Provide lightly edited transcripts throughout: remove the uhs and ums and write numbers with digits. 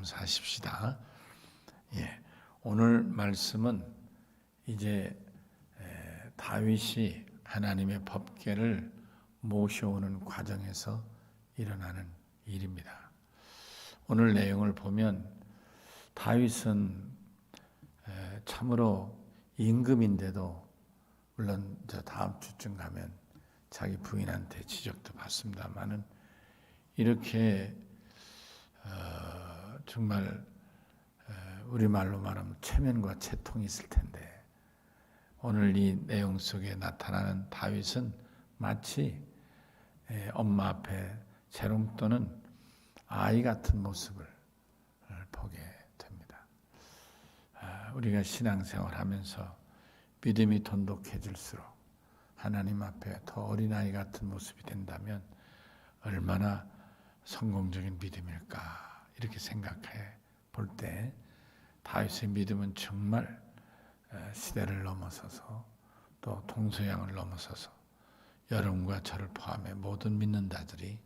사십시다. 오늘 말씀은 이제 다윗이 하나님의 법궤를 모셔오는 과정에서 일어나는 일입니다. 오늘 내용을 보면 다윗은 참으로 임금인데도, 물론 저 다음 주쯤 가면 자기 부인한테 지적도 받습니다만은, 이렇게 정말 우리말로 말하면 체면과 채통이 있을 텐데, 오늘 이 내용 속에 나타나는 다윗은 마치 엄마 앞에 재롱떠는 아이 같은 모습을 보게 됩니다. 우리가 신앙생활하면서 믿음이 돈독해질수록 하나님 앞에 더 어린아이 같은 모습이 된다면 얼마나 성공적인 믿음일까, 이렇게 생각해 볼 때 다윗의 믿음은 정말 시대를 넘어서서 또 동서양을 넘어서서 여러분과 저를 포함해 모든 믿는 자들이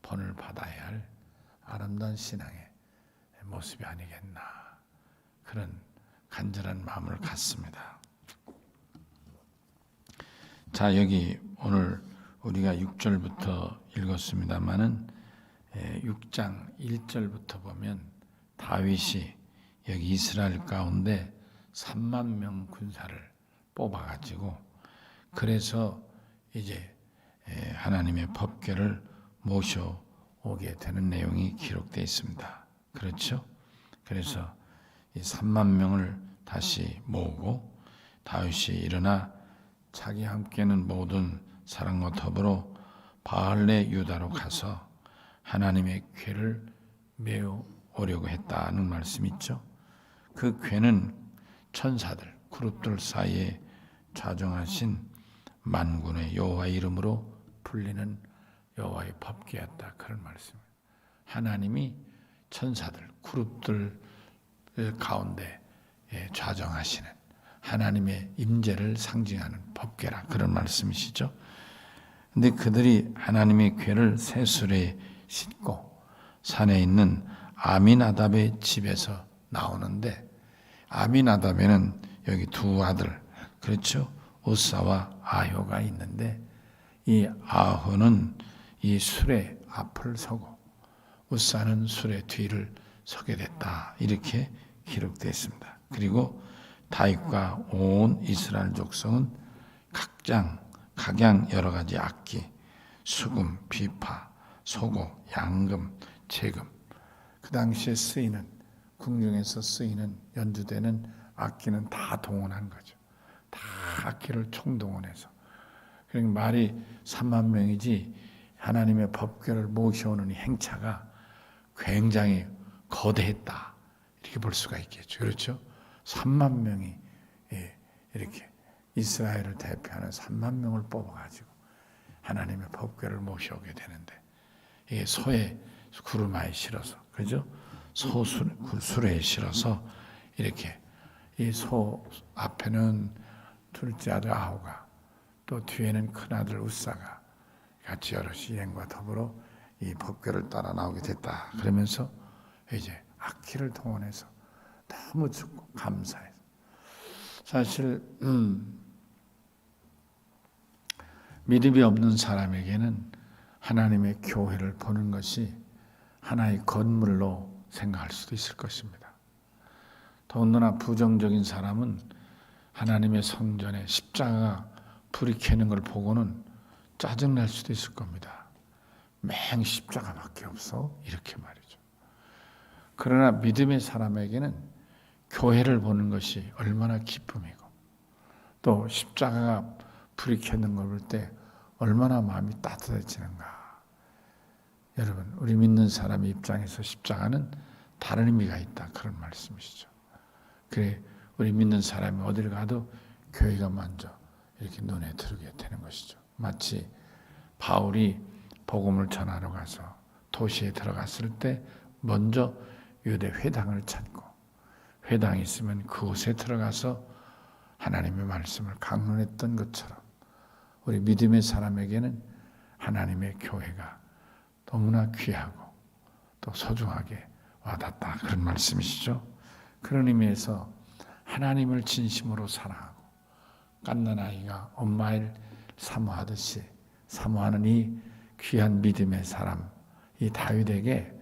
본을 받아야 할 아름다운 신앙의 모습이 아니겠나, 그런 간절한 마음을 갖습니다. 자, 여기 오늘 우리가 6절부터 읽었습니다마는 6장 1절부터 보면 다윗이 여기 이스라엘 가운데 3만 명 군사를 뽑아가지고, 그래서 이제 하나님의 법궤를 모셔오게 되는 내용이 기록되어 있습니다. 그렇죠? 그래서 이 3만 명을 다시 모으고 다윗이 일어나 자기와 함께는 모든 사람과 더불어 바알레 유다로 가서 하나님의 궤를 메어 오려고 했다는 말씀이 있죠. 그 궤는 천사들, 그룹들 사이에 좌정하신 만군의 여호와 이름으로 불리는 여호와의 법궤였다, 그런 말씀입니다. 하나님이 천사들, 그룹들 가운데 좌정하시는 하나님의 임재를 상징하는 법궤라, 그런 말씀이시죠. 근데 그들이 하나님의 궤를 새술에 싣고 산에 있는 아미나답의 집에서 나오는데, 아미나답에는 여기 두 아들, 그렇죠? 우사와 아효가 있는데, 이 아효는 이 수레 앞을 서고 우사는 수레 뒤를 서게 됐다, 이렇게 기록되어 있습니다. 그리고 다윗과 온 이스라엘 족속은 각양 여러 가지 악기, 수금, 비파, 소고, 양금, 재금, 그 당시에 쓰이는, 궁중에서 쓰이는 연주되는 악기는 다 동원한 거죠. 다 악기를 총동원해서. 그러니까 말이 3만 명이지 하나님의 법궤를 모셔오는 이 행차가 굉장히 거대했다, 이렇게 볼 수가 있겠죠. 그렇죠? 3만 명이 이렇게 이스라엘을 대표하는 3만 명을 뽑아가지고 하나님의 법궤를 모셔오게 되는데, 이게 소의 구르마에 실어서, 그죠? 수레에 실어서 이렇게, 이 소 앞에는 둘째 아들 아호가, 또 뒤에는 큰 아들 우사가 같이 여럿이 여행과 더불어 이 법궤를 따라 나오게 됐다. 그러면서 이제 악기를 동원해서 너무 좋고 감사해서, 사실 믿음이 없는 사람에게는 하나님의 교회를 보는 것이 하나의 건물로 생각할 수도 있을 것입니다. 더군다나 부정적인 사람은 하나님의 성전에 십자가가 불이 켜는 걸 보고는 짜증날 수도 있을 겁니다. 맹 십자가밖에 없어, 이렇게 말이죠. 그러나 믿음의 사람에게는 교회를 보는 것이 얼마나 기쁨이고, 또 십자가가 불이 켜는 걸 볼 때 얼마나 마음이 따뜻해지는가. 여러분, 우리 믿는 사람의 입장에서 십자가는 다른 의미가 있다, 그런 말씀이시죠. 그래, 우리 믿는 사람이 어딜 가도 교회가 먼저 이렇게 눈에 들게 되는 것이죠. 마치 바울이 복음을 전하러 가서 도시에 들어갔을 때 먼저 유대 회당을 찾고, 회당이 있으면 그곳에 들어가서 하나님의 말씀을 강론했던 것처럼, 우리 믿음의 사람에게는 하나님의 교회가 너무나 귀하고 또 소중하게 와닿다 그런 말씀이시죠. 그런 의미에서 하나님을 진심으로 사랑하고 갓난 아이가 엄마를 사모하듯이 사모하는 이 귀한 믿음의 사람, 이 다윗에게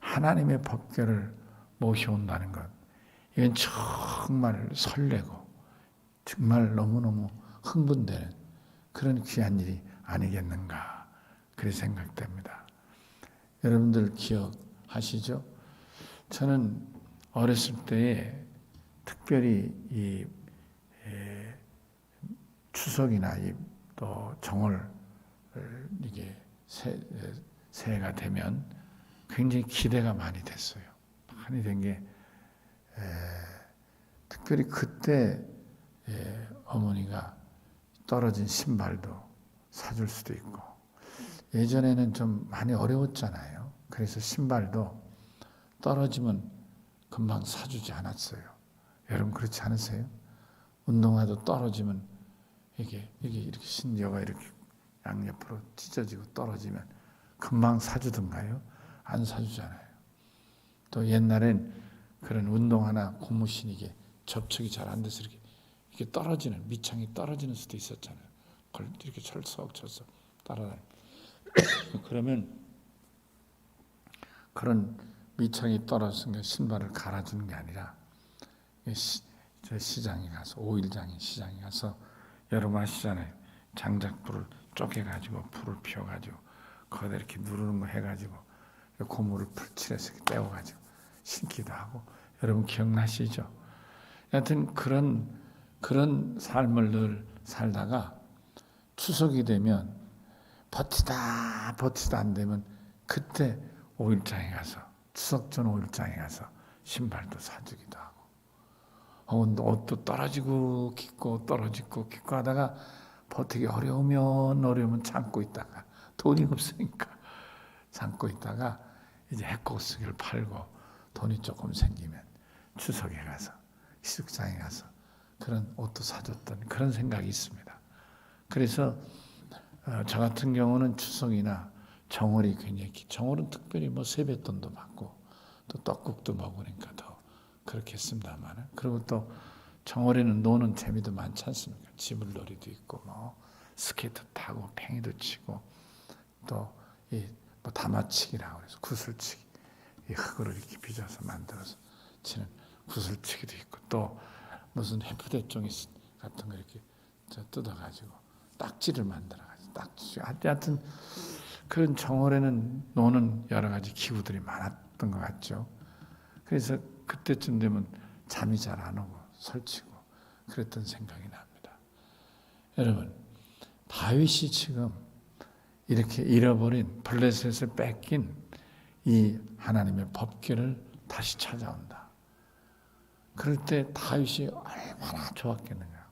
하나님의 법궤를 모셔온다는 것, 이건 정말 설레고 정말 너무너무 흥분되는 그런 귀한 일이 아니겠는가 그렇게 생각됩니다. 여러분들 기억하시죠? 저는 어렸을 때에 특별히 이 추석이나 또 정월 이게 새해가 되면 굉장히 기대가 많이 됐어요. 많이 된 게 특별히 그때 어머니가 떨어진 신발도 사줄 수도 있고, 예전에는 좀 많이 어려웠잖아요. 그래서 신발도 떨어지면 금방 사주지 않았어요. 여러분 그렇지 않으세요? 운동화도 떨어지면 이게 이렇게 신여가 이렇게 양옆으로 찢어지고 떨어지면 금방 사주던가요? 안 사주잖아요. 또 옛날엔 그런 운동화나 고무신 이게 접촉이 잘 안 돼서 이렇게 떨어지는, 밑창이 떨어지는 수도 있었잖아요. 그걸 이렇게 철썩철썩 따라다니고 그러면 그런 밑창이 떨어졌으니까 신발을 갈아주는 게 아니라 저 시장에 가서, 오일장에 시장에 가서 여러분 아시잖아요. 장작불을 쪼개가지고 불을 피워가지고 거기다 이렇게 누르는 거 해가지고 고무를 풀칠해서 떼어가지고 신기도 하고, 여러분 기억나시죠? 여하튼 그런 삶을 늘 살다가 추석이 되면 버티다 안 되면 그때 오일장에 가서, 추석 전 오일장에 가서 신발도 사주기도 하고, 옷도 떨어지고 깊고 떨어지고 깊고 하다가 버티기 어려우면 참고 있다가 돈이 없으니까 참고 있다가 이제 해코스기를 팔고 돈이 조금 생기면 추석에 가서 시숙장에 가서 그런 옷도 사줬던 그런 생각이 있습니다. 그래서 저 같은 경우는 추석이나 정월이 굉장히, 정월은 특별히 세뱃돈도 받고 또 떡국도 먹으니까 더 그렇게 했습니다만, 그리고 또 정월에는 노는 재미도 많지 않습니까? 지물놀이도 있고 스케이트 타고 팽이도 치고 또 다마치기라고 해서 구슬치기, 이 흙으로 이렇게 빚어서 만들어서 치는 구슬치기도 있고, 또 무슨 해프대종이 같은 거 이렇게 뜯어가지고 딱지를 만들어가지고 딱지, 하여튼 그런 정월에는 노는 여러 가지 기구들이 많았던 것 같죠. 그래서 그때쯤 되면 잠이 잘 안 오고 설치고 그랬던 생각이 납니다. 여러분, 다윗이 지금 이렇게 잃어버린, 블레셋을 뺏긴 이 하나님의 법궤를 다시 찾아온다. 그럴 때 다윗이 얼마나 좋았겠는가.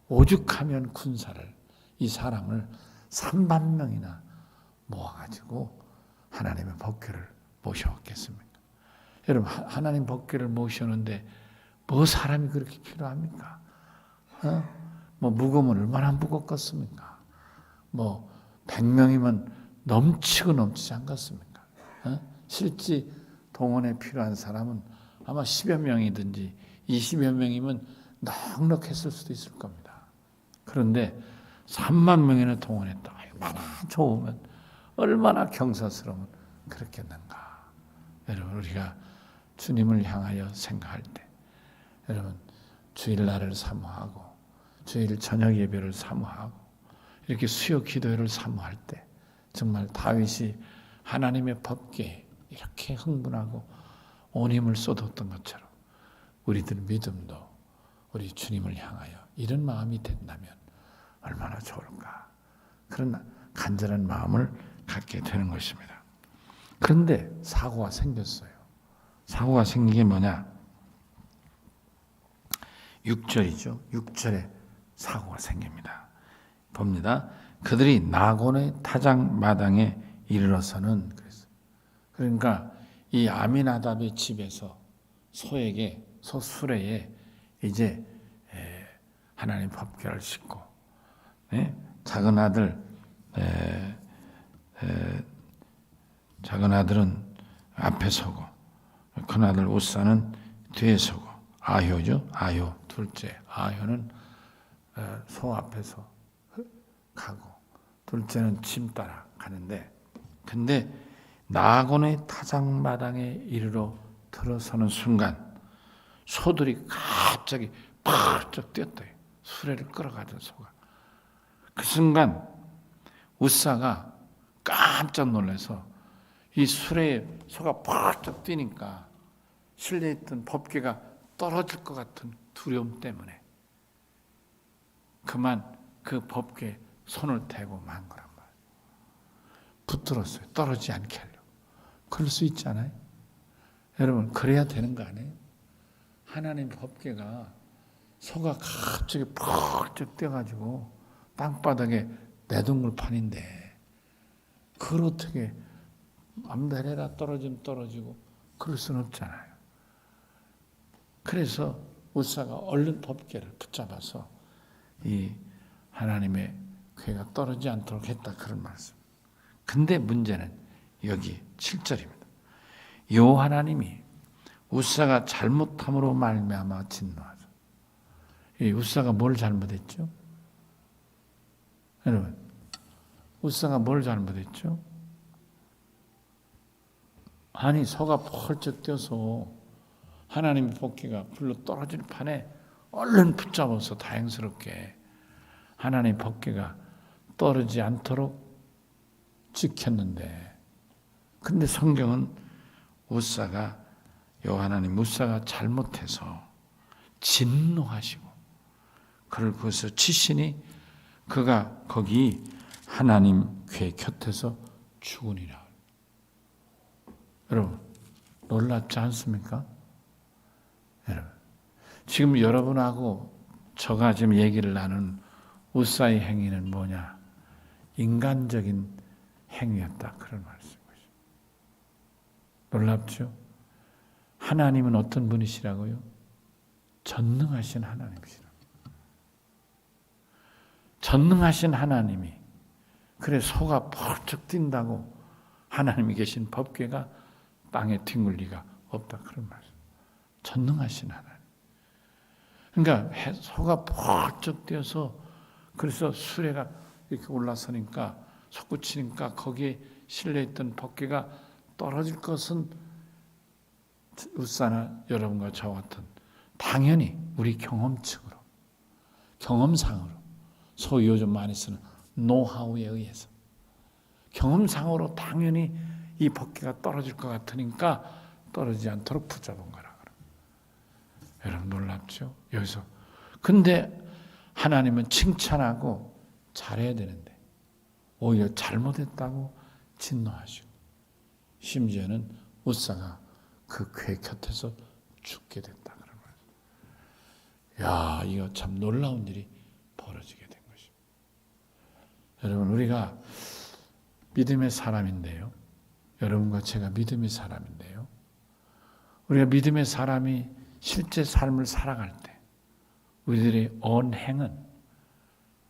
오죽하면 군사를, 이 사람을 3만 명이나 모아가지고 하나님의 법궤를 모셔왔겠습니까? 여러분, 하나님 법궤를 모셔오는데 사람이 그렇게 필요합니까? 무거우면 얼마나 무겁겠습니까? 100명이면 넘치고 넘치지 않겠습니까? 실제 동원에 필요한 사람은 아마 10여 명이든지 20여 명이면 넉넉했을 수도 있을 겁니다. 그런데 3만 명이나 동원했다. 얼마나 좋으면, 얼마나 경사스러우면 그렇겠는가. 여러분, 우리가 주님을 향하여 생각할 때, 여러분 주일날을 사모하고 주일 저녁 예배를 사모하고 이렇게 수요 기도회를 사모할 때 정말 다윗이 하나님의 법궤에 이렇게 흥분하고 온 힘을 쏟았던 것처럼 우리들 믿음도 우리 주님을 향하여 이런 마음이 된다면 얼마나 좋을까. 그런 간절한 마음을 갖게 되는 것입니다. 그런데 사고가 생겼어요. 사고가 생긴 게 뭐냐? 6절이죠. 6절에 사고가 생깁니다. 봅니다. 그들이 나곤의 타작마당에 이르러서는, 그러니까 이 아미나답의 집에서 소수레에 이제 하나님 법궤를 싣고, 작은 아들은 앞에 서고 큰아들 우사는 뒤에 서고, 아효죠. 아효 둘째. 아효는 소 앞에서 가고, 둘째는 짐 따라 가는데, 근데 나곤의 타작마당에 이르러 들어서는 순간 소들이 갑자기 펄쩍 뛰었다. 수레를 끌어가던 소가. 그 순간 우사가 깜짝 놀라서 이 수레에 소가 펄쩍 뛰니까 실내에 있던 법궤가 떨어질 것 같은 두려움 때문에 그만 그 법궤에 손을 대고 만 거란 말이에요. 붙들었어요. 떨어지지 않게 하려고. 그럴 수 있잖아요. 여러분, 그래야 되는 거 아니에요? 하나님 법궤가 소가 갑자기 펄쩍 뛰어가지고 땅바닥에 내동물판인데 그걸 어떻게 맘대로 해라 떨어지면 떨어지고 그럴 수는 없잖아요. 그래서 우사가 얼른 법궤를 붙잡아서 이 하나님의 궤가 떨어지지 않도록 했다, 그런 말씀. 근데 문제는 여기 7절입니다. 여호와 하나님이 우사가 잘못함으로 말미암아 진노하죠. 이 우사가 뭘 잘못했죠? 여러분, 우사가 뭘 잘못했죠? 아니, 소가 펄쩍 뛰어서 하나님의 법궤가 불러 떨어질 판에 얼른 붙잡아서 다행스럽게 하나님의 법궤가 떨어지지 않도록 지켰는데, 근데 성경은 우사가, 여호와 하나님 우사가 잘못해서 진노하시고 그를 거기서 치시니 그가 거기 하나님 궤 곁에서 죽으니라. 여러분, 놀랍지 않습니까? 여러분, 지금 여러분하고 저가 지금 얘기를 나눈 우사의 행위는 뭐냐? 인간적인 행위였다, 그런 말씀이죠. 놀랍죠? 하나님은 어떤 분이시라고요? 전능하신 하나님이시라고. 전능하신 하나님이, 그래 소가 펄쩍 뛴다고 하나님이 계신 법궤가 땅에 뒹굴 리가 없다, 그런 말씀. 전능하신 하나님. 그러니까 소가 펄쩍 뛰어서 그래서 수레가 이렇게 올라서니까 솟구치니까 거기에 실려 있던 법궤가 떨어질 것은 우사나 여러분과 저와 같은 당연히 우리 경험칙으로, 경험상으로, 소위 요즘 많이 쓰는 노하우에 의해서 경험상으로 당연히 이 법궤가 떨어질 것 같으니까 떨어지지 않도록 붙잡은 거라. 여러분, 놀랍죠? 여기서. 근데 하나님은 칭찬하고 잘해야 되는데 오히려 잘못했다고 진노하시고, 심지어는 우사가 그 궤 곁에서 죽게 됐다, 그런 거예요. 야, 이거 참 놀라운 일이 벌어지게 된 것입니다. 여러분, 우리가 믿음의 사람인데요. 여러분과 제가 믿음의 사람인데요. 우리가 믿음의 사람이 실제 삶을 살아갈 때 우리들의 언행은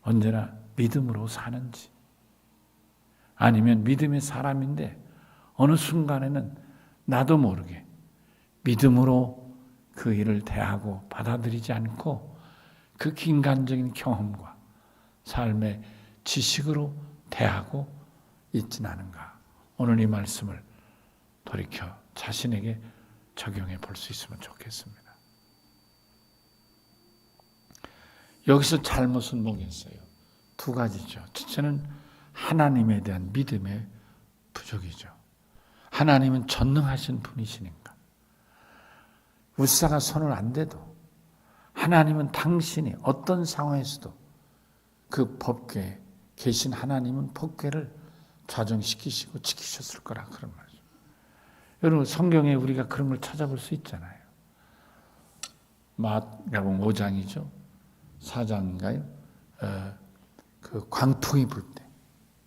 언제나 믿음으로 사는지, 아니면 믿음의 사람인데 어느 순간에는 나도 모르게 믿음으로 그 일을 대하고 받아들이지 않고 그 인간적인 경험과 삶의 지식으로 대하고 있지는 않은가. 오늘 이 말씀을 돌이켜 자신에게 적용해 볼 수 있으면 좋겠습니다. 여기서 잘못은 뭐겠어요? 두 가지죠. 첫째는 하나님에 대한 믿음의 부족이죠. 하나님은 전능하신 분이시니까 우사가 손을 안 대도 하나님은 당신이 어떤 상황에서도 그 법궤에 계신 하나님은 법궤를 좌정시키시고 지키셨을 거라, 그런 말이죠. 여러분, 성경에 우리가 그런 걸 찾아볼 수 있잖아요. 마가복음 5장이죠. 4장인가요? 그 광풍이 불 때,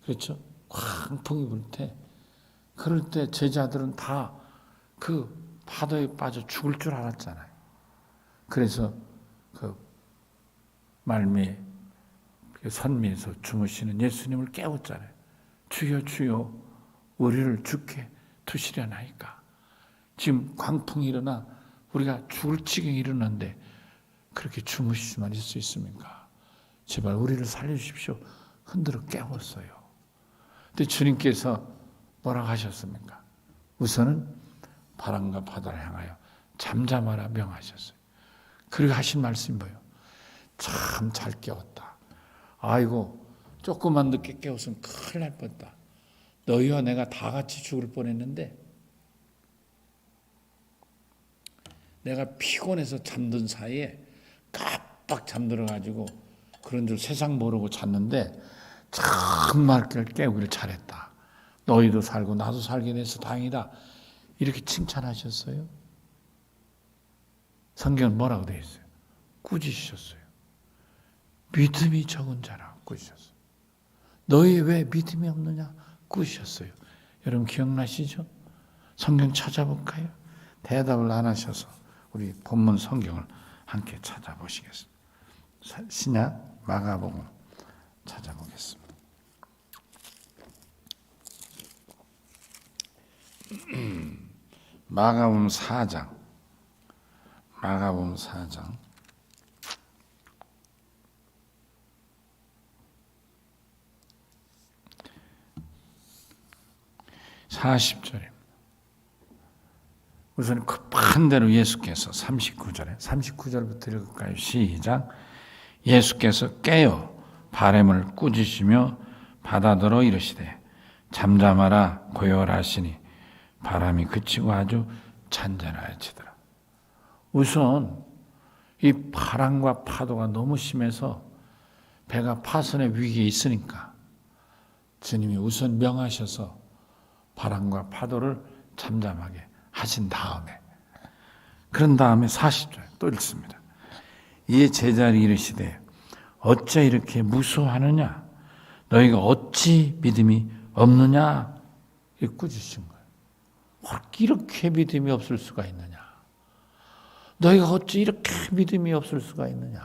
그렇죠? 광풍이 불 때, 그럴 때 제자들은 다 그 파도에 빠져 죽을 줄 알았잖아요. 그래서 그 말미 선미에서 주무시는 예수님을 깨웠잖아요. 주여 주여 우리를 죽게 두시려나이까. 지금 광풍이 일어나 우리가 죽을 지경에 이르는데 그렇게 주무시지만 있을 수 있습니까? 제발 우리를 살려주십시오. 흔들어 깨웠어요. 근데 주님께서 뭐라고 하셨습니까? 우선은 바람과 바다를 향하여 잠잠하라 명하셨어요. 그리고 하신 말씀이 뭐예요? 참 잘 깨웠다. 아이고 조금만 늦게 깨웠으면 큰일 날 뻔했다. 너희와 내가 다 같이 죽을 뻔했는데 내가 피곤해서 잠든 사이에 깜빡 잠들어가지고 그런 줄 세상 모르고 잤는데 정말 깨우기를 잘했다. 너희도 살고 나도 살게 돼서 다행이다. 이렇게 칭찬하셨어요. 성경은 뭐라고 되어 있어요? 꾸짖으셨어요. 믿음이 적은 자라 꾸짖으셨어요. 너희 왜 믿음이 없느냐 꾸짖으셨어요. 여러분 기억나시죠? 성경 찾아볼까요? 대답을 안 하셔서 우리 본문 성경을 함께 찾아보시겠습니다. 신약 마가복음 찾아보겠습니다. 마가복음 4장 40절입니다. 우선 급한 대로 예수께서 39절부터 읽을까요? 시작. 예수께서 깨어 바람을 꾸짖으시며 바다더러 이르시되 잠잠하라 고요하시니 바람이 그치고 아주 잔잔하여지더라. 우선 이 바람과 파도가 너무 심해서 배가 파선의 위기에 있으니까 주님이 우선 명하셔서 바람과 파도를 잠잠하게 하신 다음에 그런 다음에 40절 또 읽습니다. 이에 제자들이 이르시되 어째 이렇게 무서워하느냐 너희가 어찌 믿음이 없느냐 이렇게 꾸짖으신 거예요. 이렇게 믿음이 없을 수가 있느냐 너희가 어찌 이렇게 믿음이 없을 수가 있느냐.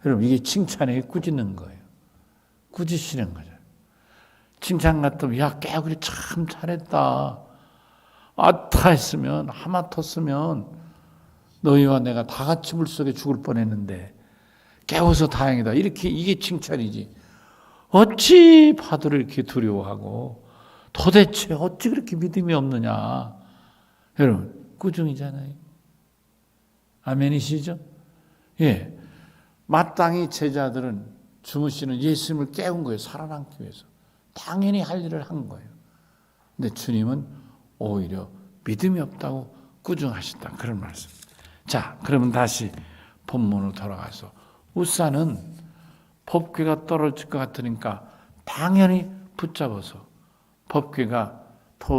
여러분 이게 칭찬에 꾸짖는 거예요. 꾸짖으시는 거죠. 칭찬 같으면 야 깨우기를 참 잘했다. 아타 했으면 하마터으면 너희와 내가 다 같이 물속에 죽을 뻔했는데 깨워서 다행이다. 이렇게 이게 칭찬이지. 어찌 파도를 이렇게 두려워하고 도대체 어찌 그렇게 믿음이 없느냐. 여러분 꾸중이잖아요. 아멘이시죠? 예, 마땅히 제자들은 주무시는 예수님을 깨운 거예요. 살아남기 위해서. 당연히 할 일을 한 거예요. 근데 주님은 오히려 믿음이 없다고 꾸중하신다. 그런 말씀. 자, 그러면 다시 본문으로 돌아가서 우사는 법궤가 떨어질 것 같으니까 당연히 붙잡아서 법궤가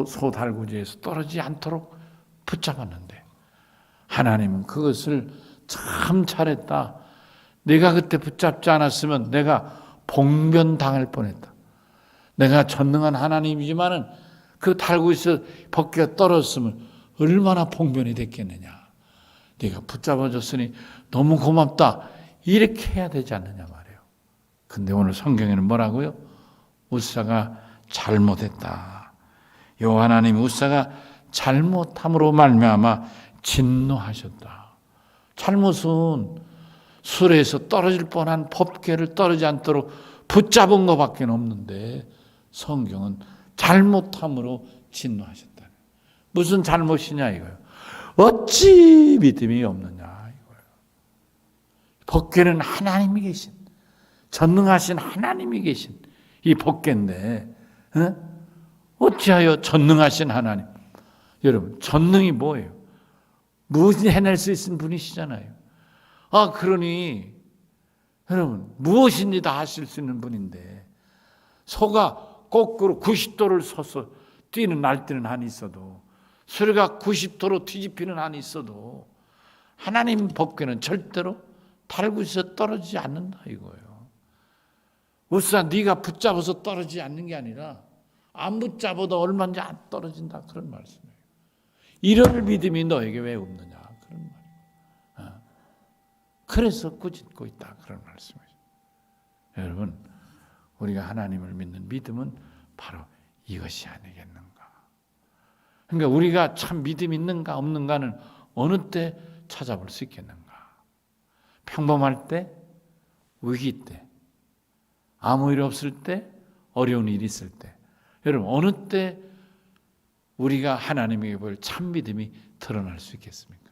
소달구지에서 떨어지지 않도록 붙잡았는데 하나님은 그것을 참 잘했다. 내가 그때 붙잡지 않았으면 내가 봉변당할 뻔했다. 내가 전능한 하나님이지만은 그 달구지에서 법궤가 떨어졌으면 얼마나 봉변이 됐겠느냐. 네가 붙잡아줬으니 너무 고맙다. 이렇게 해야 되지 않느냐 말이에요. 근데 오늘 성경에는 뭐라고요? 우사가 잘못했다. 여호와 하나님 우사가 잘못함으로 말미암아 진노하셨다. 잘못은 수레에서 떨어질 뻔한 법궤를 떨어지지 않도록 붙잡은 것밖에 없는데 성경은 잘못함으로 진노하셨다. 무슨 잘못이냐 이거예요. 어찌 믿음이 없느냐 이거예요. 법궤는 하나님이 계신 전능하신 하나님이 계신 이 법궤인데 어찌하여 전능하신 하나님. 여러분 전능이 뭐예요? 무엇이 해낼 수 있는 분이시잖아요. 그러니 여러분 무엇인지 다 하실 수 있는 분인데 소가 거꾸로 90도를 서서 뛰는 날뛰는 한이 있어도 수레가 90도로 뒤집히는 한이 있어도 하나님 법궤는 절대로 달구지에서 떨어지지 않는다 이거예요. 우사 네가 붙잡아서 떨어지지 않는 게 아니라 안 붙잡아도 얼마인지 안 떨어진다 그런 말씀이에요. 이럴 믿음이 너에게 왜 없느냐 그런 말이에요. 그래서 꾸짖고 있다 그런 말씀이에요. 여러분 우리가 하나님을 믿는 믿음은 바로 이것이 아니겠는가. 그러니까 우리가 참 믿음이 있는가 없는가는 어느 때 찾아볼 수 있겠는가? 평범할 때, 위기 때, 아무 일 없을 때, 어려운 일이 있을 때. 여러분, 어느 때 우리가 하나님에게 볼 참 믿음이 드러날 수 있겠습니까?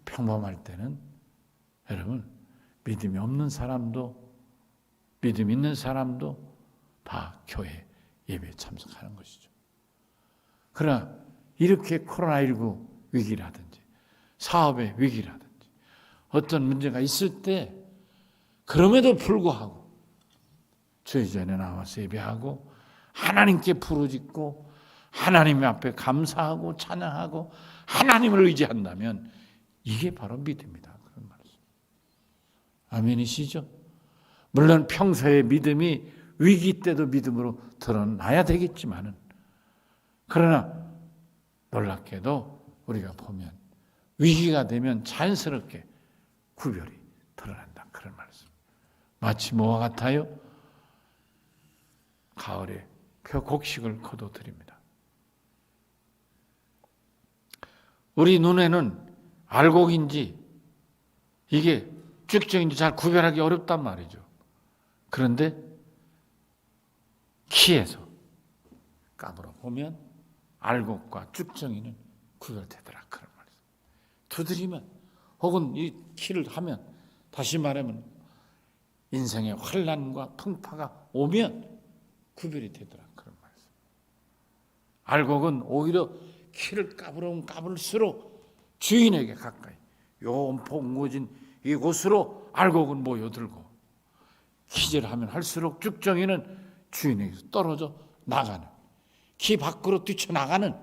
평범할 때는 여러분, 믿음이 없는 사람도 믿음 있는 사람도 다 교회 예배에 참석하는 것이죠. 그러나 이렇게 코로나19 위기라든지 사업의 위기라든지 어떤 문제가 있을 때 그럼에도 불구하고 주의 전에 나와서 예배하고 하나님께 부르짖고 하나님 앞에 감사하고 찬양하고 하나님을 의지한다면 이게 바로 믿음이다. 그런 말이죠. 아멘이시죠? 물론 평소에 믿음이 위기 때도 믿음으로 드러나야 되겠지만은 그러나 놀랍게도 우리가 보면 위기가 되면 자연스럽게 구별이 드러난다. 그런 말씀. 마치 뭐와 같아요? 가을에 표 곡식을 거둬들입니다. 우리 눈에는 알곡인지 이게 쭉정인지 잘 구별하기 어렵단 말이죠. 그런데 키에서 까불어 보면 알곡과 쭉정이는 구별되더라. 그런 말이죠. 두드리면 혹은 이 키를 하면 다시 말하면 인생의 환난과 풍파가 오면 구별이 되더라. 그런 말이죠. 알곡은 오히려 키를 까불으면 까불수록 주인에게 가까이 요음폭 무진 이곳으로 알곡은 모여들고 키질하면 할수록 쭉정이는 주인에게서 떨어져 나가는 키 밖으로 뛰쳐나가는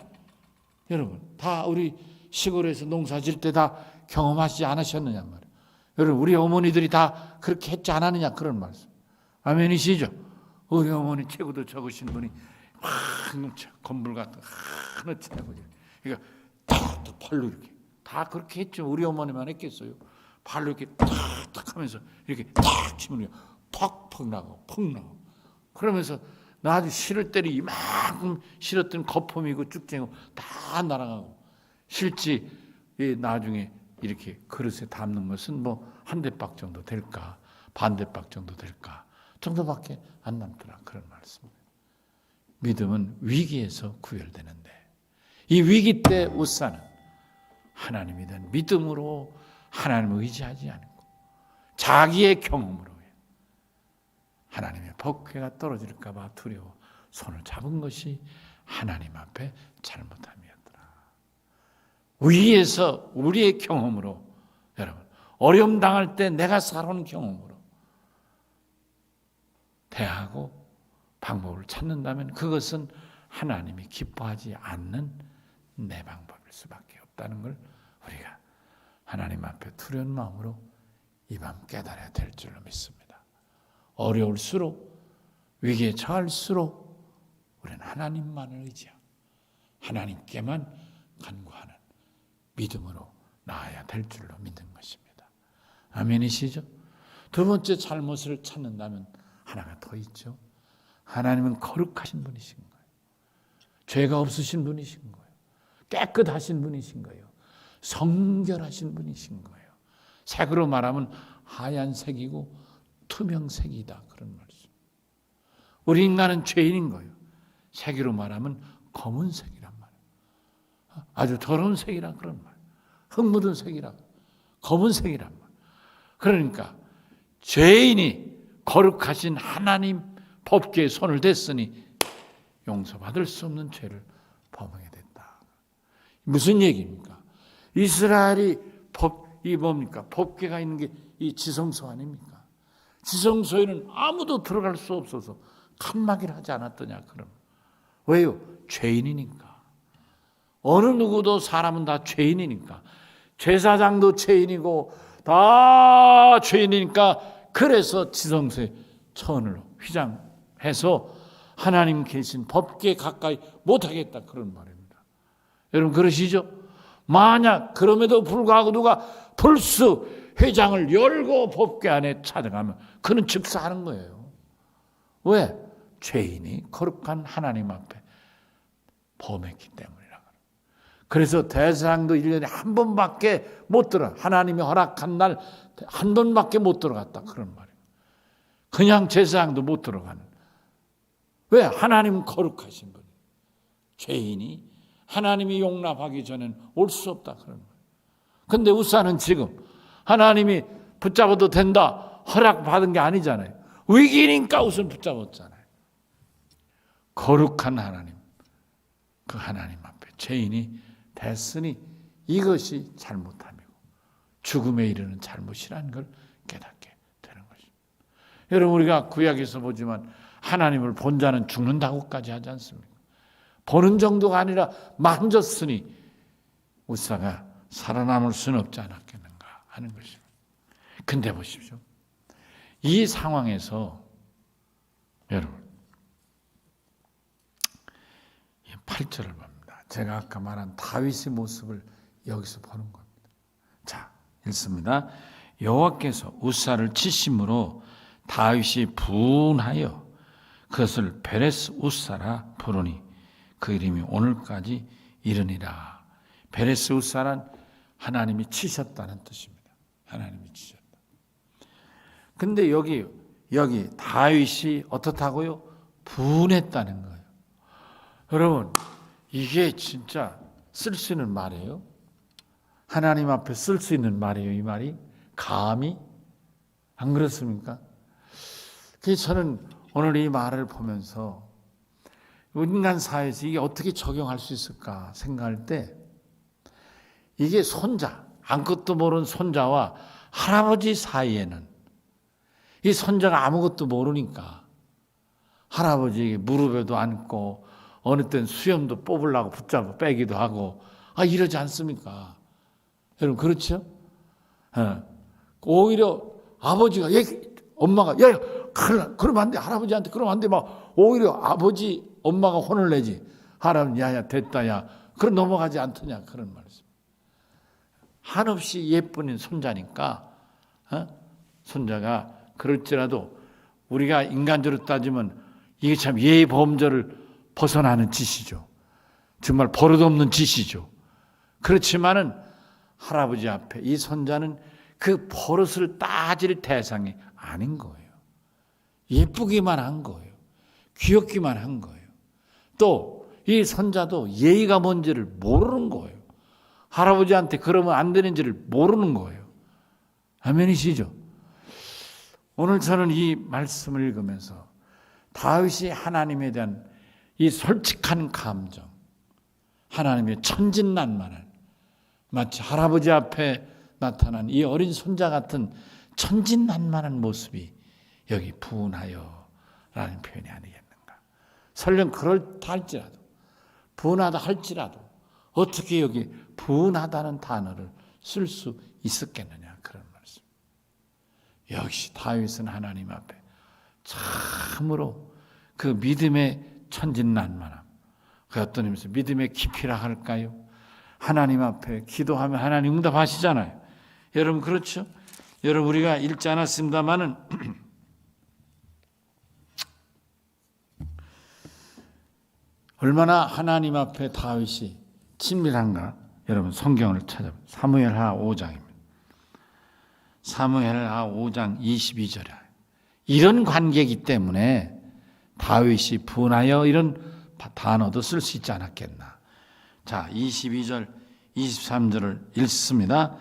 여러분 다 우리 시골에서 농사 질 때 다 경험하시지 않으셨느냐 말이에요. 여러분 우리 어머니들이 다 그렇게 했지 않았느냐 그런 말씀. 아멘이시죠? 우리 어머니 체구도 적으신 분이 막 건물 같은 하늘 체구 그러니까 다 팔로 이렇게 다 그렇게 했죠. 우리 어머니만 했겠어요. 발로 이렇게 탁탁 하면서 이렇게 탁 치면 퍽퍽 나고 퍽 나고 그러면서 나중에 실을 때리 이만큼 실었던 거품이고 쭉쟁이고 다 날아가고 실지 나중에 이렇게 그릇에 담는 것은 뭐 한 대박 정도 될까 반 대박 정도 될까 정도밖에 안 남더라. 그런 말씀입니다. 믿음은 위기에서 구별되는데 이 위기 때 웃사는 하나님에 대한 믿음으로 하나님을 의지하지 않고 자기의 경험으로 하나님의 법궤가 떨어질까 봐 두려워 손을 잡은 것이 하나님 앞에 잘못함이었더라. 위기에서 우리의 경험으로 여러분 어려움 당할 때 내가 살아온 경험으로 대하고 방법을 찾는다면 그것은 하나님이 기뻐하지 않는 내 방법일 수밖에 없다는 걸 우리가 하나님 앞에 두려운 마음으로 이 밤 깨달아야 될 줄로 믿습니다. 어려울수록 위기에 처할수록 우리는 하나님만을 의지하고 하나님께만 간구하는 믿음으로 나아야 될 줄로 믿는 것입니다. 아멘이시죠? 두 번째 잘못을 찾는다면 하나가 더 있죠. 하나님은 거룩하신 분이신 거예요. 죄가 없으신 분이신 거예요. 깨끗하신 분이신 거예요. 성결하신 분이신 거예요. 색으로 말하면 하얀색이고 투명색이다. 그런 말씀. 우리 인간은 죄인인 거예요. 색으로 말하면 검은색이란 말이에요. 아주 더러운 색이라 그런 말. 흙 묻은 색이라 검은색이란 말. 그러니까 죄인이 거룩하신 하나님 법궤에 손을 댔으니 용서받을 수 없는 죄를 범하게 됐다. 무슨 얘기입니까? 이스라엘이 뭡니까? 법궤가 있는 게 이 지성소 아닙니까? 지성소에는 아무도 들어갈 수 없어서 칸막이를 하지 않았더냐 그럼. 왜요? 죄인이니까. 어느 누구도 사람은 다 죄인이니까. 제사장도 죄인이고 다 죄인이니까 그래서 지성소에 천을 휘장해서 하나님 계신 법궤에 가까이 못하겠다 그런 말입니다. 여러분 그러시죠? 만약 그럼에도 불구하고 누가 불쑥 회장을 열고 법궤 안에 찾아가면 그는 즉사하는 거예요. 왜? 죄인이 거룩한 하나님 앞에 범했기 때문이라 그래서 대제사장도 1년에 한 번밖에 못 들어. 하나님이 허락한 날 한 번밖에 못 들어갔다. 그런 말이에요. 그냥 제사장도 못 들어가는. 왜? 하나님은 거룩하신 분이에요. 죄인이 하나님이 용납하기 전엔 올 수 없다. 그런 말이에요. 근데 우사는 지금 하나님이 붙잡아도 된다. 허락받은 게 아니잖아요. 위기니까 우선 붙잡았잖아요. 거룩한 하나님. 그 하나님 앞에 죄인이 됐으니 이것이 잘못함이고 죽음에 이르는 잘못이라는 걸 깨닫게 되는 것입니다. 여러분 우리가 구약에서 보지만 하나님을 본 자는 죽는다고까지 하지 않습니까? 보는 정도가 아니라 만졌으니 우사가 살아남을 수는 없지 않았겠는가 하는 것입니다. 근데 보십시오. 이 상황에서 여러분 8절을 봅니다. 제가 아까 말한 다윗의 모습을 여기서 보는 겁니다. 자, 읽습니다. 여호와께서 우사를 치심으로 다윗이 분하여 그것을 베레스 우사라 부르니 그 이름이 오늘까지 이르니라. 베레스 우사란 하나님이 치셨다는 뜻입니다. 하나님이 치셨다. 근데 여기 다윗이 어떻다고요? 분했다는 거예요. 여러분 이게 진짜 쓸 수 있는 말이에요? 하나님 앞에 쓸 수 있는 말이에요, 이 말이? 감히? 안 그렇습니까? 그래서 저는 오늘 이 말을 보면서 인간 사회에서 이게 어떻게 적용할 수 있을까 생각할 때 이게 손자, 아무것도 모르는 손자와 할아버지 사이에는 이 손자가 아무것도 모르니까 할아버지 무릎에도 앉고 어느 땐 수염도 뽑으려고 붙잡아 빼기도 하고 이러지 않습니까? 여러분 그렇죠? 오히려 아버지가 엄마가 그러면 안 돼. 할아버지한테 그러면 안 돼. 막 오히려 아버지 엄마가 혼을 내지. 할아버지 야야 됐다 야. 그럼 넘어가지 않더냐 그런 말씀. 한없이 예쁜 손자니까 손자가 그럴지라도 우리가 인간적으로 따지면 이게 참 예범절을 벗어나는 짓이죠. 정말 버릇없는 짓이죠. 그렇지만은 할아버지 앞에 이 손자는 그 버릇을 따질 대상이 아닌 거예요. 예쁘기만 한 거예요. 귀엽기만 한 거예요. 또 이 손자도 예의가 뭔지를 모르는 거예요. 할아버지한테 그러면 안 되는지를 모르는 거예요. 아멘이시죠? 오늘 저는 이 말씀을 읽으면서 다윗이 하나님에 대한 이 솔직한 감정, 하나님의 천진난만한 마치 할아버지 앞에 나타난 이 어린 손자 같은 천진난만한 모습이 여기 분하여 라는 표현이 아니겠는가. 설령 그렇다 할지라도 분하다 할지라도 어떻게 여기 분하다는 단어를 쓸 수 있었겠느냐 그런 말씀. 역시 다윗은 하나님 앞에 참으로 그 믿음의 천진난만함, 그 어떤 의미에서 믿음의 깊이라 할까요? 하나님 앞에 기도하면 하나님 응답하시잖아요. 여러분 그렇죠? 여러분 우리가 읽지 않았습니다마는 얼마나 하나님 앞에 다윗이 친밀한가? 여러분 성경을 찾아보세요. 사무엘하 5장입니다. 사무엘하 5장 22절에 이런 관계이기 때문에 다윗이 분하여 이런 단어도 쓸 수 있지 않았겠나. 자, 22절, 23절을 읽습니다.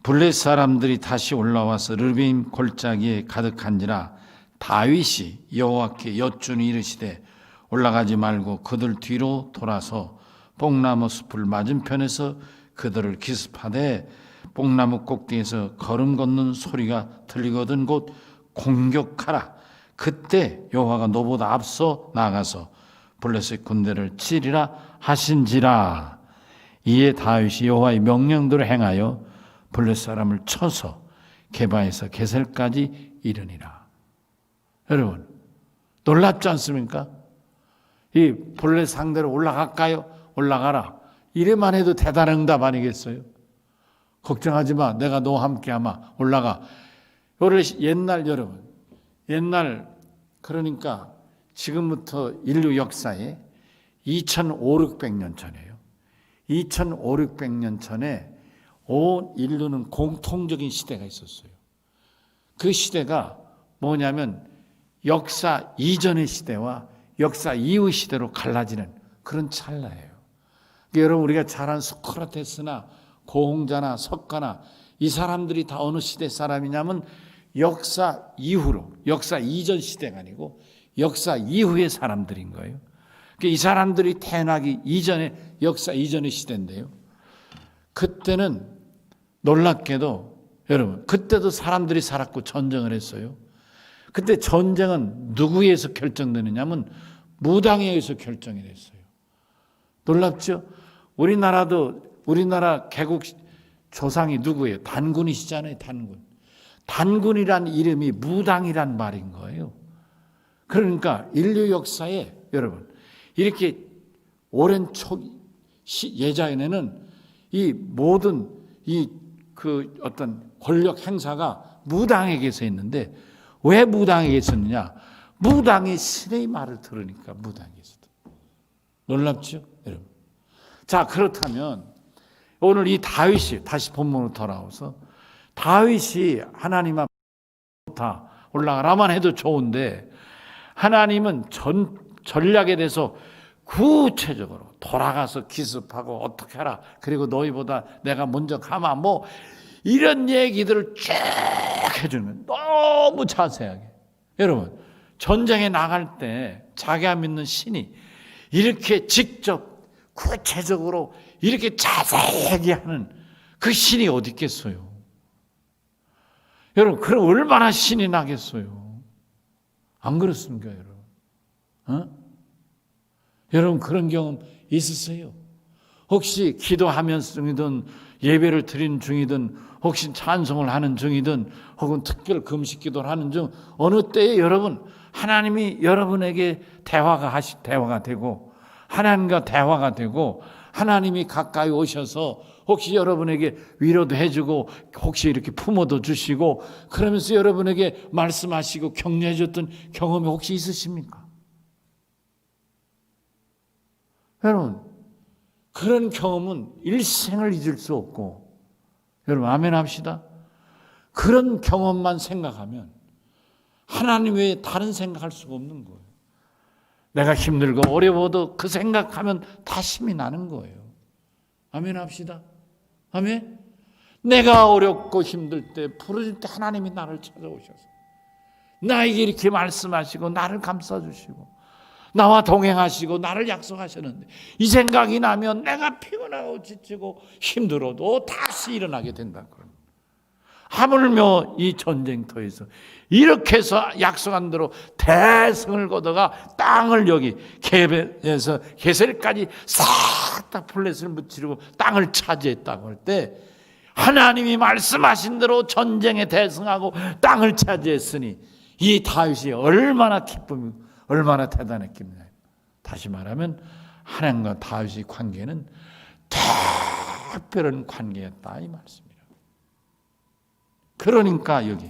블레 사람들이 다시 올라와서 르빈 골짜기에 가득한지라 다윗이 여호와께 여쭈니 이르시되 올라가지 말고 그들 뒤로 돌아서 뽕나무 숲을 맞은편에서 그들을 기습하되 뽕나무 꼭대기에서 걸음 걷는 소리가 들리거든 곧 공격하라. 그때 여호와가 너보다 앞서 나가서 블레셋 군대를 치리라 하신지라. 이에 다윗이 여호와의 명령대로 행하여 블레셋 사람을 쳐서 게바에서 게셀까지 이르니라. 여러분 놀랍지 않습니까? 이 블레셋 상대로 올라갈까요? 올라가라. 이래만 해도 대단한 응답 아니겠어요? 걱정하지 마. 내가 너와 함께하마. 올라가. 옛날 그러니까 지금부터 인류 역사에 2500, 600년 전이에요. 2500, 600년 전에 온 인류는 공통적인 시대가 있었어요. 그 시대가 뭐냐면 역사 이전의 시대와 역사 이후의 시대로 갈라지는 그런 찰나예요. 그러니까 여러분, 우리가 잘 아는 소크라테스나 고홍자나 석가나 이 사람들이 다 어느 시대 사람이냐면 역사 이후로, 역사 이전 시대가 아니고 역사 이후의 사람들인 거예요. 그러니까 이 사람들이 태어나기 이전에 역사 이전의 시대인데요. 그때는 놀랍게도 여러분, 그때도 사람들이 살았고 전쟁을 했어요. 그때 전쟁은 누구에 의해서 결정되느냐면 무당에 의해서 결정이 됐어요. 놀랍죠? 우리나라 개국 조상이 누구예요? 단군이시잖아요. 단군. 단군이란 이름이 무당이란 말인 거예요. 그러니까 인류 역사에 여러분, 이렇게 오랜 예전에는 이 모든 어떤 권력 행사가 무당에게서 있는데, 왜 무당에게 있었느냐? 무당이 신의 말을 들으니까 무당에게 있었다. 놀랍죠, 여러분? 자, 그렇다면 오늘 이 다윗이 다시 본문으로 돌아와서 다윗이 하나님 앞에 다 올라가라만 해도 좋은데, 하나님은 전략에 대해서 구체적으로 돌아가서 기습하고 어떻게 하라, 그리고 너희보다 내가 먼저 가마, 뭐 이런 얘기들을 쭉 해주면 너무 자세하게. 여러분, 전쟁에 나갈 때 자기가 믿는 신이 이렇게 직접 구체적으로 이렇게 자세하게 하는 그 신이 어디 있겠어요? 여러분, 그럼 얼마나 신이 나겠어요? 안 그렇습니까, 여러분? 여러분, 그런 경험 있으세요? 혹시 기도하면 중이든 예배를 드리는 중이든 혹시 찬송을 하는 중이든 혹은 특별 금식 기도를 하는 중 어느 때에 여러분, 하나님이 여러분에게 대화가 되고 하나님과 대화가 되고 하나님이 가까이 오셔서 혹시 여러분에게 위로도 해주고 혹시 이렇게 품어도 주시고 그러면서 여러분에게 말씀하시고 격려해 줬던 경험이 혹시 있으십니까? 여러분, 그런 경험은 일생을 잊을 수 없고, 여러분 아멘 합시다. 그런 경험만 생각하면 하나님 외에 다른 생각할 수가 없는 거예요. 내가 힘들고 어려워도 그 생각하면 다 힘이 나는 거예요. 아멘 합시다. 아멘. 내가 어렵고 힘들 때, 부르실 때 하나님이 나를 찾아오셔서 나에게 이렇게 말씀하시고 나를 감싸주시고 나와 동행하시고 나를 약속하셨는데, 이 생각이 나면 내가 피곤하고 지치고 힘들어도 다시 일어나게 된다. 하물며 이 전쟁터에서 이렇게 해서 약속한 대로 대승을 거둬가 땅을 여기 게벨에서 게셀까지 싹 다 플랫을 무찌르고 땅을 차지했다고 할 때, 하나님이 말씀하신 대로 전쟁에 대승하고 땅을 차지했으니 이 다윗이 얼마나 기쁨이, 얼마나 대단했겠느냐. 다시 말하면 하나님과 다윗의 관계는 특별한 관계였다, 이 말씀이에요. 그러니까 여기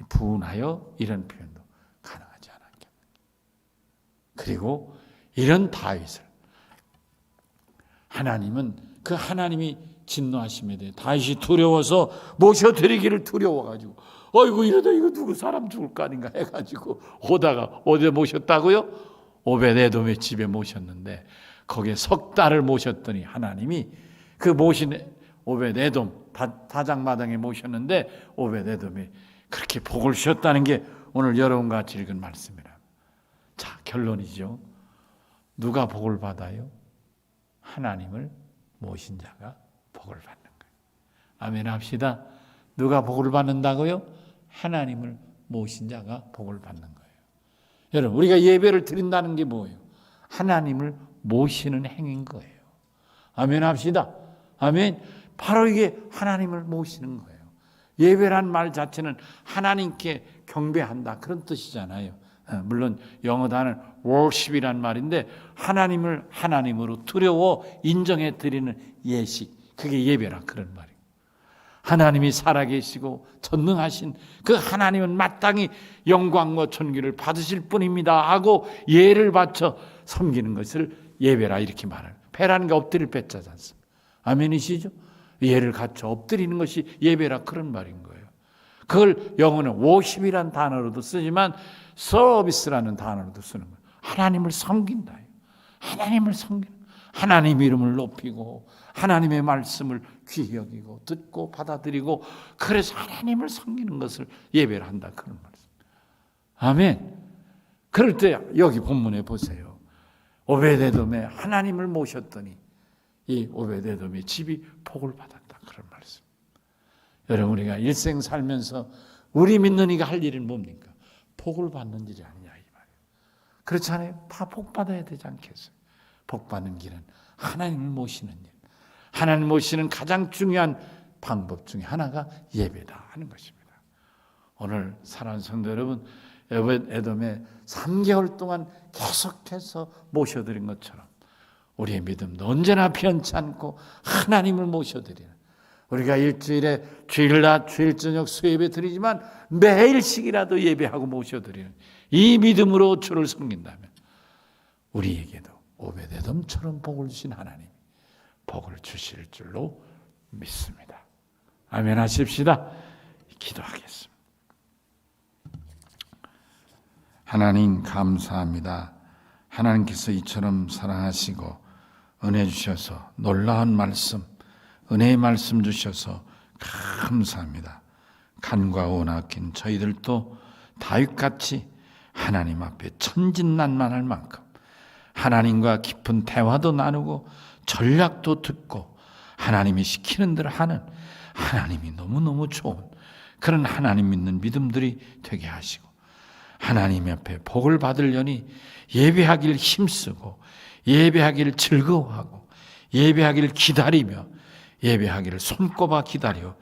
분하여 이런 표현도 가능하지 않았겠다. 그리고 이런 다윗을 하나님은, 그 하나님이 진노하심에 대해 다윗이 두려워서 모셔드리기를 두려워가지고, 어이구 이러다 이거 누구 사람 죽을 거 아닌가 해가지고 오다가 어디에 모셨다고요? 오벳에돔의 집에 모셨는데, 거기에 석 달을 모셨더니 하나님이 그 모신 오벳에돔 다장마당에 모셨는데 오벳에돔이 그렇게 복을 주셨다는 게 오늘 여러분과 같이 읽은 말씀이라. 자, 결론이죠. 누가 복을 받아요? 하나님을 모신 자가 복을 받는 거예요. 아멘 합시다. 누가 복을 받는다고요? 하나님을 모신 자가 복을 받는 거예요. 여러분, 우리가 예배를 드린다는 게 뭐예요? 하나님을 모시는 행위인 거예요. 아멘 합시다. 아멘. 바로 이게 하나님을 모시는 거예요. 예배란 말 자체는 하나님께 경배한다, 그런 뜻이잖아요. 물론 영어 단어는 worship이란 말인데, 하나님을 하나님으로 두려워 인정해 드리는 예식, 그게 예배라, 그런 말이에요. 하나님이 살아계시고 전능하신 그 하나님은 마땅히 영광과 존귀를 받으실 분입니다 하고 예를 바쳐 섬기는 것을 예배라, 이렇게 말해요. 배라는 게 엎드릴 배자지 않습니까? 아멘이시죠? 예를 갖춰 엎드리는 것이 예배라 그런 말인 거예요. 그걸 영어는 worship이라는 단어로도 쓰지만 서비스라는 단어로도 쓰는 거예요. 하나님을 섬긴다. 하나님을 섬기는, 하나님 이름을 높이고 하나님의 말씀을 귀히 여기고 듣고 받아들이고, 그래서 하나님을 섬기는 것을 예배를 한다 그런 말씀. 아멘. 그럴 때 여기 본문에 보세요. 오베데돔에 하나님을 모셨더니 이 오베데돔의 집이 복을 받았다 그런 말씀. 여러분, 우리가 일생 살면서 우리 믿는 이가 할 일은 뭡니까? 복을 받는 일이 아니냐 이 말이에요. 그렇잖아요. 다 복 받아야 되지 않겠어요? 복 받는 길은 하나님을 모시는 일. 하나님을 모시는 가장 중요한 방법 중에 하나가 예배다 하는 것입니다. 오늘 사랑하는 성도 여러분, 에돔에 3개월 동안 계속해서 모셔드린 것처럼 우리의 믿음도 언제나 변치 않고 하나님을 모셔드리는, 우리가 일주일에 주일낮 주일 저녁 수예배 드리지만 매일씩이라도 예배하고 모셔드리는 이 믿음으로 주를 섬긴다면 우리에게도 오베데돔처럼 복을 주신 하나님 복을 주실 줄로 믿습니다. 아멘 하십시다. 기도하겠습니다. 하나님 감사합니다. 하나님께서 이처럼 사랑하시고 은혜 주셔서 놀라운 말씀, 은혜의 말씀 주셔서 감사합니다. 간과 온악인 저희들도 다윗같이 하나님 앞에 천진난만할 만큼 하나님과 깊은 대화도 나누고 전략도 듣고 하나님이 시키는 대로 하는, 하나님이 너무너무 좋은 그런 하나님 믿는 믿음들이 되게 하시고, 하나님 앞에 복을 받으려니 예배하기를 힘쓰고 예배하기를 즐거워하고 예배하기를 기다리며 예배하기를 손꼽아 기다려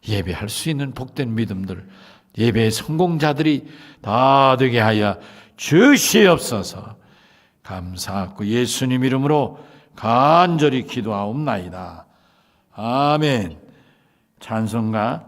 예배할 수 있는 복된 믿음들, 예배의 성공자들이 다 되게 하여 주시옵소서. 감사하고 예수님 이름으로 간절히 기도하옵나이다. 아멘. 찬송가